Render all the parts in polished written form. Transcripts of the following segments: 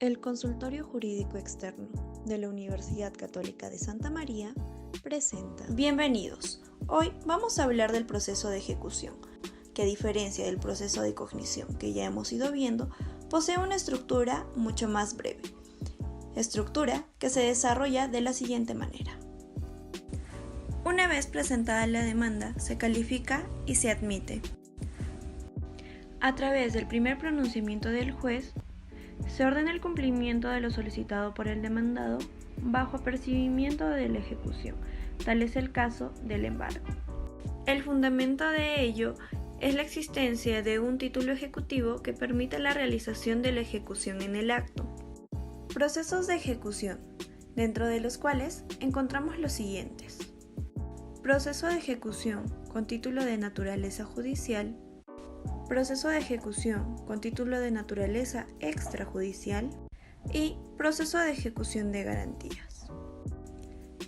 El Consultorio Jurídico Externo de la Universidad Católica de Santa María presenta. Bienvenidos. Hoy vamos a hablar del proceso de ejecución, que a diferencia del proceso de cognición que ya hemos ido viendo, posee una estructura mucho más breve. Estructura que se desarrolla de la siguiente manera. Una vez presentada la demanda, se califica y se admite. A través del primer pronunciamiento del juez, se ordena el cumplimiento de lo solicitado por el demandado bajo apercibimiento de la ejecución, tal es el caso del embargo. El fundamento de ello es la existencia de un título ejecutivo que permite la realización de la ejecución en el acto. Procesos de ejecución, dentro de los cuales encontramos los siguientes. Proceso de ejecución con título de naturaleza judicial. Proceso de ejecución con título de naturaleza extrajudicial y proceso de ejecución de garantías.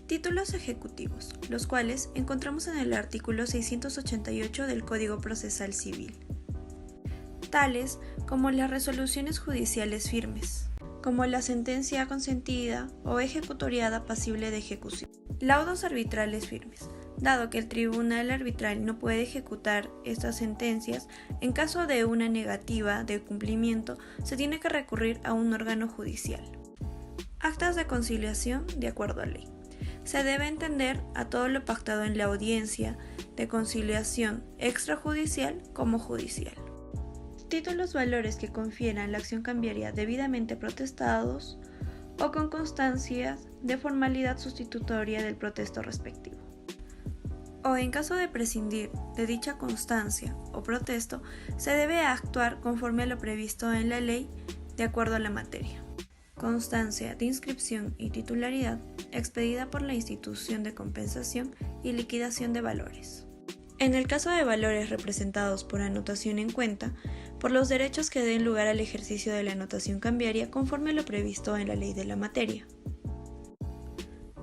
Títulos ejecutivos, los cuales encontramos en el artículo 688 del Código Procesal Civil, tales como las resoluciones judiciales firmes, como la sentencia consentida o ejecutoriada pasible de ejecución. Laudos arbitrales firmes, dado que el tribunal arbitral no puede ejecutar estas sentencias, en caso de una negativa de cumplimiento, se tiene que recurrir a un órgano judicial. Actas de conciliación de acuerdo a ley. Se debe entender a todo lo pactado en la audiencia de conciliación extrajudicial como judicial. Títulos valores que confieran la acción cambiaria debidamente protestados o con constancias de formalidad sustitutoria del protesto respectivo. O en caso de prescindir de dicha constancia o protesto, se debe actuar conforme a lo previsto en la ley de acuerdo a la materia. Constancia de inscripción y titularidad expedida por la institución de compensación y liquidación de valores. En el caso de valores representados por anotación en cuenta, por los derechos que den lugar al ejercicio de la anotación cambiaria conforme a lo previsto en la ley de la materia.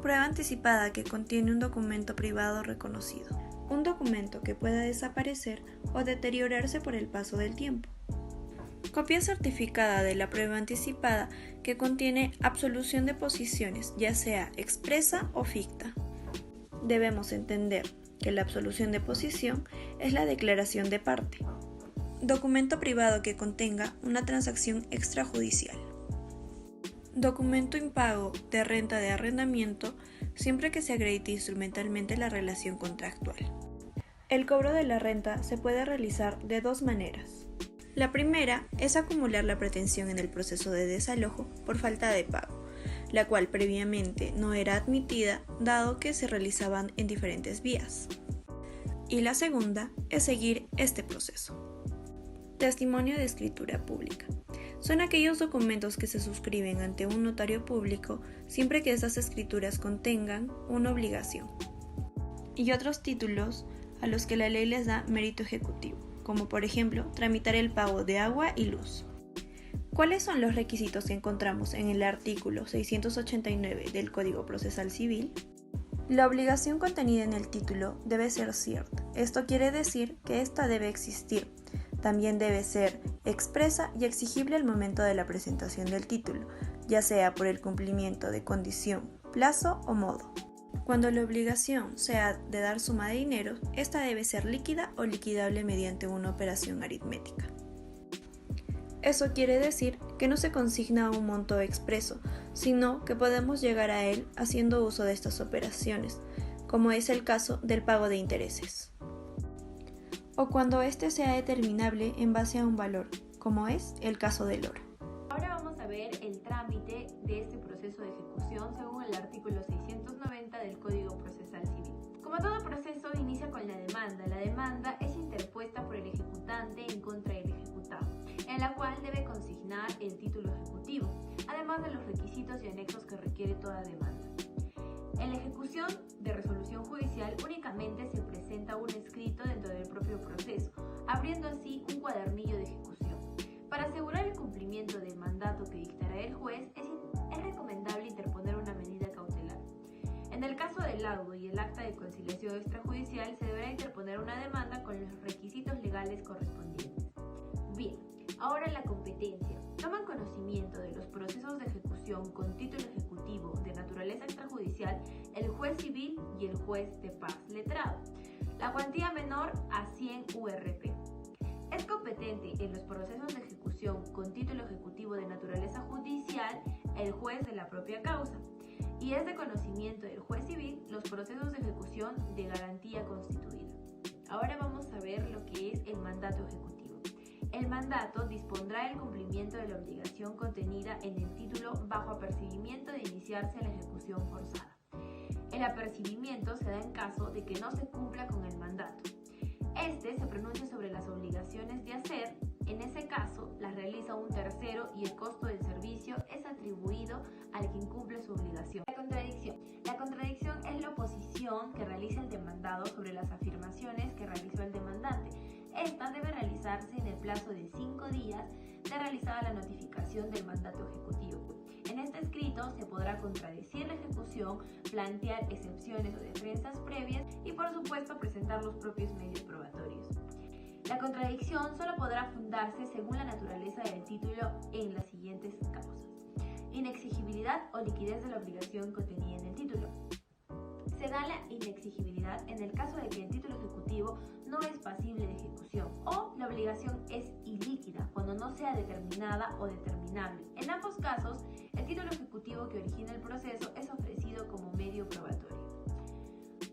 Prueba anticipada que contiene un documento privado reconocido. Un documento que pueda desaparecer o deteriorarse por el paso del tiempo. Copia certificada de la prueba anticipada que contiene absolución de posiciones, ya sea expresa o ficta. Debemos entender que la absolución de posición es la declaración de parte. Documento privado que contenga una transacción extrajudicial. Documento impago de renta de arrendamiento siempre que se acredite instrumentalmente la relación contractual. El cobro de la renta se puede realizar de dos maneras. La primera es acumular la pretensión en el proceso de desalojo por falta de pago, la cual previamente no era admitida dado que se realizaban en diferentes vías. Y la segunda es seguir este proceso. Testimonio de escritura pública. Son aquellos documentos que se suscriben ante un notario público siempre que estas escrituras contengan una obligación. Y otros títulos a los que la ley les da mérito ejecutivo, como por ejemplo tramitar el pago de agua y luz. ¿Cuáles son los requisitos que encontramos en el artículo 689 del Código Procesal Civil? La obligación contenida en el título debe ser cierta. Esto quiere decir que ésta debe existir. También debe ser expresa y exigible al momento de la presentación del título, ya sea por el cumplimiento de condición, plazo o modo. Cuando la obligación sea de dar suma de dinero, esta debe ser líquida o liquidable mediante una operación aritmética. Eso quiere decir que no se consigna un monto expreso, sino que podemos llegar a él haciendo uso de estas operaciones, como es el caso del pago de intereses. O cuando éste sea determinable en base a un valor, como es el caso del oro. Ahora vamos a ver el trámite de este proceso de ejecución según el artículo 690 del Código Procesal Civil. Como todo proceso, inicia con la demanda. La demanda es interpuesta por el ejecutante en contra del ejecutado, en la cual debe consignar el título ejecutivo, además de los requisitos y anexos que requiere toda demanda. En la ejecución de resolución judicial únicamente se presenta un escrito dentro del propio proceso, abriendo así un cuadernillo de ejecución. Para asegurar el cumplimiento del mandato que dictará el juez, es recomendable interponer una medida cautelar. En el caso del laudo y el acta de conciliación extrajudicial, se deberá interponer una demanda con los requisitos legales correspondientes. Bien, ahora la competencia. toman conocimiento de los procesos de ejecución con título ejecutivo de naturaleza extrajudicial el juez civil y el juez de paz letrado. La cuantía menor a 100 URP. Es competente en los procesos de ejecución con título ejecutivo de naturaleza judicial el juez de la propia causa. Y es de conocimiento del juez civil los procesos de ejecución de garantía constituida. Ahora vamos a ver lo que es el mandato ejecutivo. El mandato dispondrá el cumplimiento de la obligación contenida en el título bajo apercibimiento de iniciarse la ejecución forzada. El apercibimiento se da en caso de que no se cumpla con el mandato. Este se pronuncia sobre las obligaciones de hacer. En ese caso, las realiza un tercero y el costo del servicio es atribuido al que incumple su obligación. La contradicción. La contradicción es la oposición que realiza el demandado sobre las afirmaciones que realizó el demandante. Esta debe realizarse en el plazo de 5 días de realizada la notificación del mandato ejecutivo. En este escrito se podrá contradecir la ejecución, plantear excepciones o defensas previas y, por supuesto, presentar los propios medios probatorios. La contradicción solo podrá fundarse según la naturaleza del título en las siguientes causas: inexigibilidad o liquidez de la obligación contenida en el título. Se da la inexigibilidad en el caso de que el título ejecutivo no es pasible de ejecución o la obligación es ilíquida cuando no sea determinada o determinable. En ambos casos, el título ejecutivo que origina el proceso es ofrecido como medio probatorio.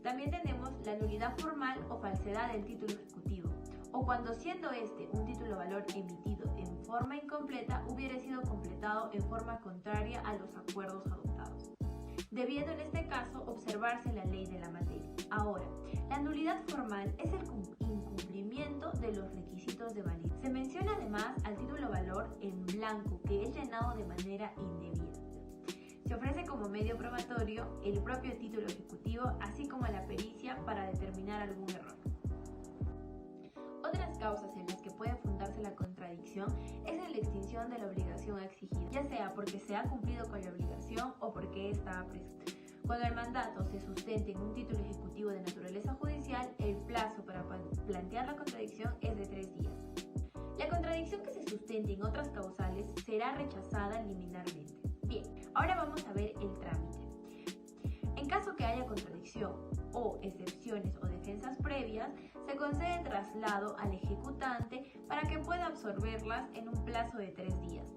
También tenemos la nulidad formal o falsedad del título ejecutivo, o cuando siendo este un título valor emitido en forma incompleta hubiera sido completado en forma contraria a los acuerdos adoptados, debiendo en este caso observarse la ley de la materia. Ahora, la nulidad formal es el incumplimiento de los requisitos de validez. Se menciona además al título valor en blanco que es llenado de manera indebida. Se ofrece como medio probatorio el propio título ejecutivo, así como la pericia para determinar algún error. Otras causas en las que puede fundarse la contradicción es en la extinción de la obligación exigida, ya sea porque se ha cumplido con la obligación o porque ésta ha prescrito. Cuando el mandato se sustente en un título ejecutivo de naturaleza judicial, el plazo para plantear la contradicción es de 3 días. La contradicción que se sustente en otras causales será rechazada liminarmente. Bien, ahora vamos a ver el trámite. En caso que haya contradicción o excepciones o defensas previas, se concede traslado al ejecutante para que pueda absorberlas en un plazo de 3 días.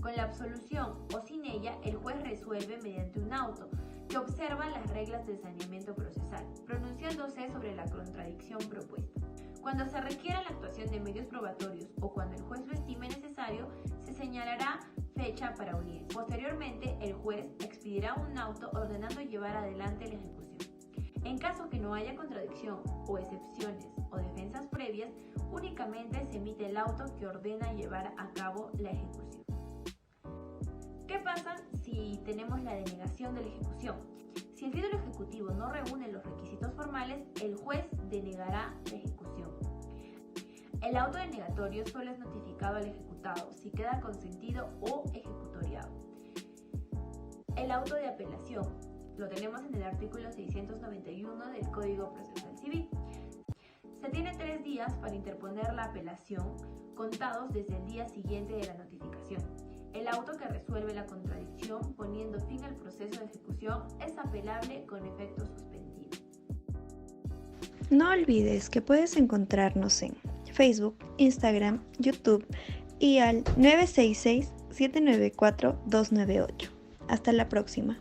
Con la absolución o sin ella, el juez resuelve mediante un auto que observa las reglas del saneamiento procesal, pronunciándose sobre la contradicción propuesta. Cuando se requiera la actuación de medios probatorios o cuando el juez lo estime necesario, se señalará fecha para audiencia. Posteriormente, el juez expedirá un auto ordenando llevar adelante la ejecución. En caso que no haya contradicción o excepciones o defensas previas, únicamente se emite el auto que ordena llevar a cabo la ejecución. ¿Qué pasa si tenemos la denegación de la ejecución? Si el título ejecutivo no reúne los requisitos formales, el juez denegará la ejecución. El auto denegatorio solo es notificado al ejecutado si queda consentido o ejecutoriado. El auto de apelación lo tenemos en el artículo 691 del Código Procesal Civil. Se tiene 3 días para interponer la apelación, contados desde el día siguiente de la notificación. El auto que resuelve la contradicción poniendo fin al proceso de ejecución es apelable con efecto suspendido. No olvides que puedes encontrarnos en Facebook, Instagram, YouTube y al 966-794-298. Hasta la próxima.